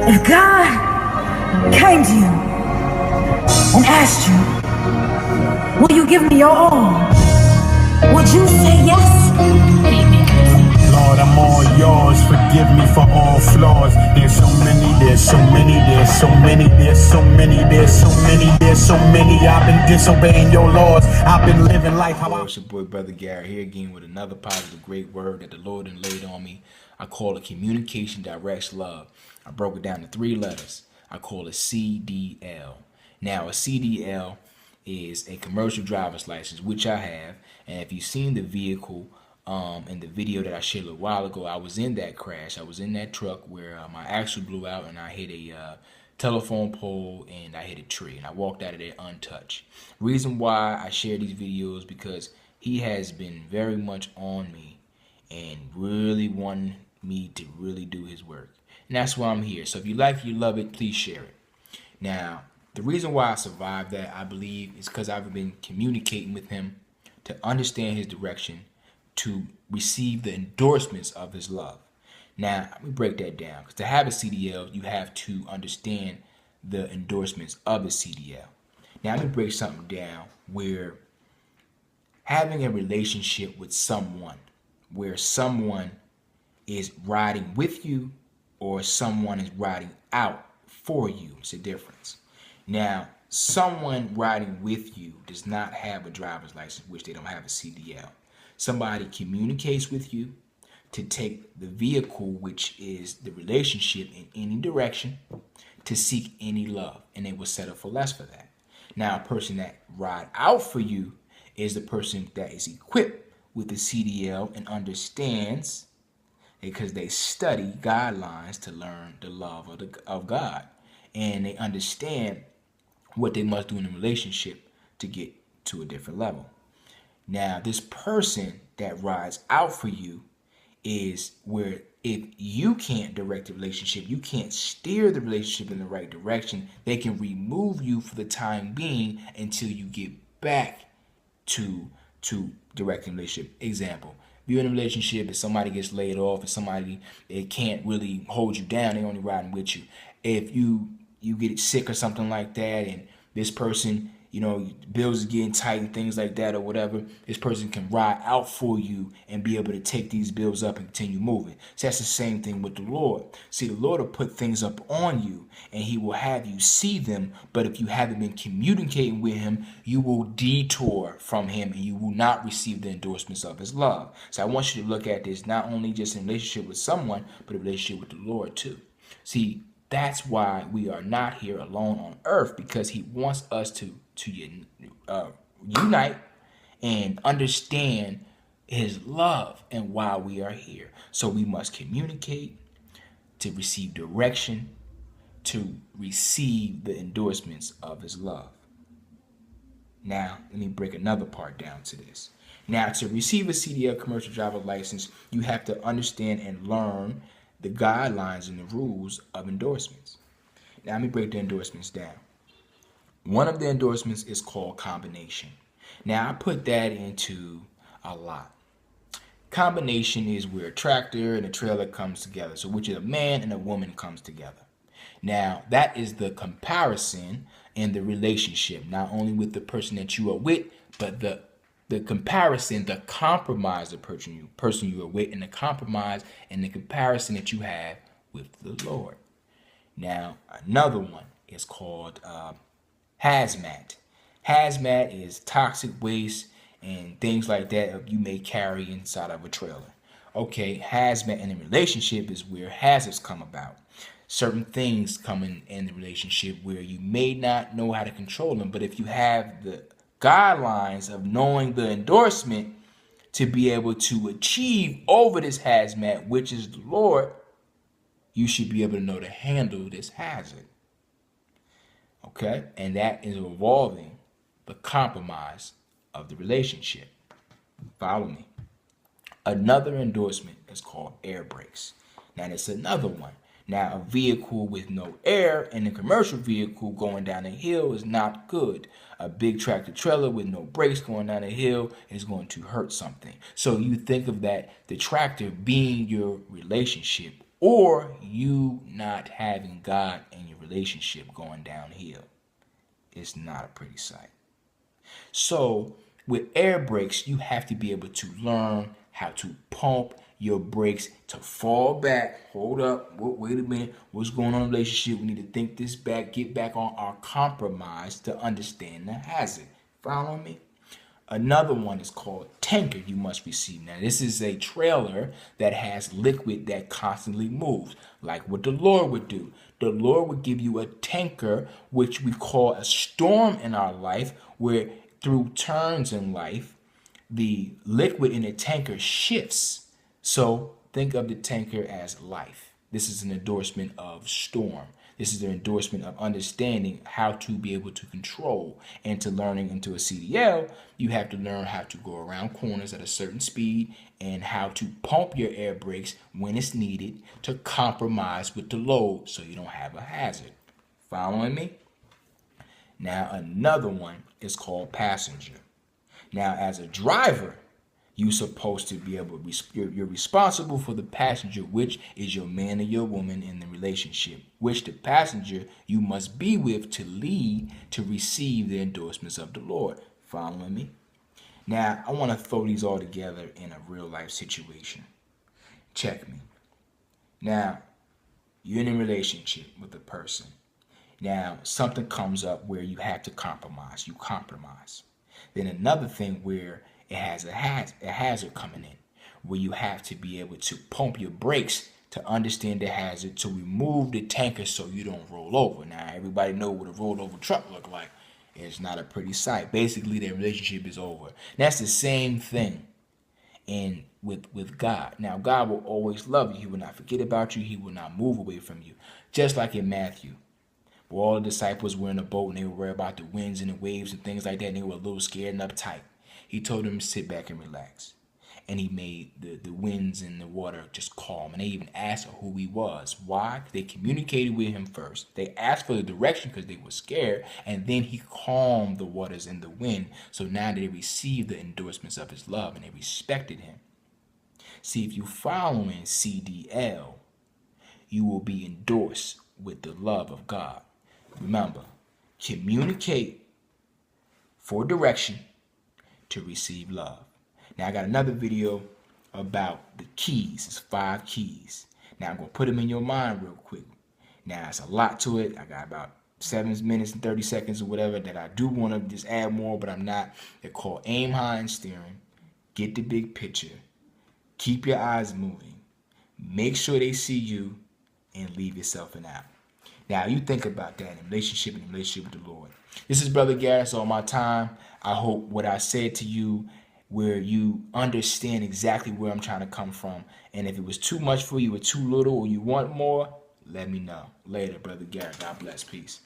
If God came to you and asked you, will you give me your all? Would you say yes? Lord, I'm all yours. Forgive me for all flaws. There's so many, there's so many, there's so many, there's so many, there's so many, there's so many. I've been disobeying your laws. I've been living life how I... It's your boy, Brother Garrett, here again with another positive, great word that the Lord had laid on me. I call it communication directs love. I broke it down to 3 letters. I call it CDL. Now, a CDL is a commercial driver's license, which I have. And if you've seen the vehicle in the video that I shared a little while ago, I was in that crash. I was in that truck where my axle blew out and I hit a telephone pole and I hit a tree. And I walked out of there untouched. Reason why I share these videos because he has been very much on me and really wanting me to really do his work. And that's why I'm here. So if you like it, you love it, please share it. Now, the reason why I survived that, I believe, is because I've been communicating with him to understand his direction, to receive the endorsements of his love. Now, let me break that down. Because to have a CDL, you have to understand the endorsements of a CDL. Now, let me break something down where having a relationship with someone, where someone is riding with you or someone is riding out for you, it's a difference. Now, someone riding with you does not have a driver's license, which they don't have a CDL. Somebody communicates with you to take the vehicle, which is the relationship, in any direction to seek any love, and they will settle for less for that. Now, a person that ride out for you is the person that is equipped with the CDL and understands, because they study guidelines to learn the love of God, and they understand what they must do in a relationship to get to a different level. Now, this person that rides out for you is where if you can't direct the relationship, you can't steer the relationship in the right direction, they can remove you for the time being until you get back to directing the relationship. Example, if you're in a relationship, if somebody gets laid off, if somebody, they can't really hold you down, they only riding with you. If you get sick or something like that, and this person, bills are getting tight and things like that or whatever, this person can ride out for you and be able to take these bills up and continue moving. So that's the same thing with the Lord. See, the Lord will put things up on you and he will have you see them, but if you haven't been communicating with him, you will detour from him and you will not receive the endorsements of his love. So I want you to look at this not only just in relationship with someone, but a relationship with the Lord too. See, that's why we are not here alone on earth, because he wants us to unite and understand his love and why we are here. So we must communicate to receive direction, to receive the endorsements of his love. Now, let me break another part down to this. Now, to receive a CDL commercial driver license, you have to understand and learn the guidelines and the rules of endorsements. Now, let me break the endorsements down. One of the endorsements is called combination. Now, I put that into a lot. Combination is where a tractor and a trailer comes together. So which is a man and a woman comes together. Now, that is the comparison in the relationship, not only with the person that you are with, but the comparison, the compromise, the person you are with, and the compromise and the comparison that you have with the Lord. Now, another one is called hazmat. Hazmat is toxic waste and things like that you may carry inside of a trailer. Okay, hazmat in a relationship is where hazards come about. Certain things come in the relationship where you may not know how to control them, but if you have the guidelines of knowing the endorsement to be able to achieve over this hazmat, which is the Lord, you should be able to know to handle this hazard. Okay, and that is involving the compromise of the relationship. Follow me. Another endorsement is called air brakes. Now, there's another one. Now, a vehicle with no air and a commercial vehicle going down a hill is not good. A big tractor trailer with no brakes going down a hill is going to hurt something. So you think of that, the tractor being your relationship, or you not having God in your relationship going downhill. It's not a pretty sight. So with air brakes, you have to be able to learn how to pump your brakes to fall back. Hold up. Wait a minute. What's going on in the relationship? We need to think this back, get back on our compromise to understand the hazard. Follow me? Another one is called tanker you must receive. Now, this is a trailer that has liquid that constantly moves, like what the Lord would do. The Lord would give you a tanker, which we call a storm in our life, where through turns in life, the liquid in the tanker shifts. So think of the tanker as life. This is an endorsement of storm. This is an endorsement of understanding how to be able to control. And to learning into a CDL, you have to learn how to go around corners at a certain speed and how to pump your air brakes when it's needed to compromise with the load so you don't have a hazard. Following me? Now, another one is called passenger. Now, as a driver, you're supposed to be able to, you're responsible for the passenger, which is your man or your woman in the relationship, which the passenger you must be with to lead to receive the endorsements of the Lord. Following me? Now, I want to throw these all together in a real life situation. Check me. Now, you're in a relationship with a person. Now, something comes up where you have to compromise. You compromise. Then another thing where it has a hazard coming in, where you have to be able to pump your brakes to understand the hazard, to remove the tanker so you don't roll over. Now, everybody know what a rollover truck look like. It's not a pretty sight. Basically, their relationship is over. That's the same thing with God. Now, God will always love you. He will not forget about you. He will not move away from you. Just like in Matthew, where all the disciples were in a boat and they were worried about the winds and the waves and things like that, and they were a little scared and uptight. He told them to sit back and relax. And he made the winds and the water just calm. And they even asked who he was. Why? They communicated with him first. They asked for the direction because they were scared. And then he calmed the waters and the wind. So now they received the endorsements of his love and they respected him. See, if you're following CDL, you will be endorsed with the love of God. Remember, communicate for direction to receive love. Now I got another video about the keys. It's 5 keys. Now I'm going to put them in your mind real quick. Now it's a lot to it. I got about 7 minutes and 30 seconds or whatever that I do want to just add more, but I'm not. They're called aim high and steering. Get the big picture. Keep your eyes moving. Make sure they see you and leave yourself an out. Now, you think about that in relationship with the Lord. This is Brother Garrett. It's all my time. I hope what I said to you, where you understand exactly where I'm trying to come from. And if it was too much for you or too little or you want more, let me know. Later, Brother Garrett. God bless. Peace.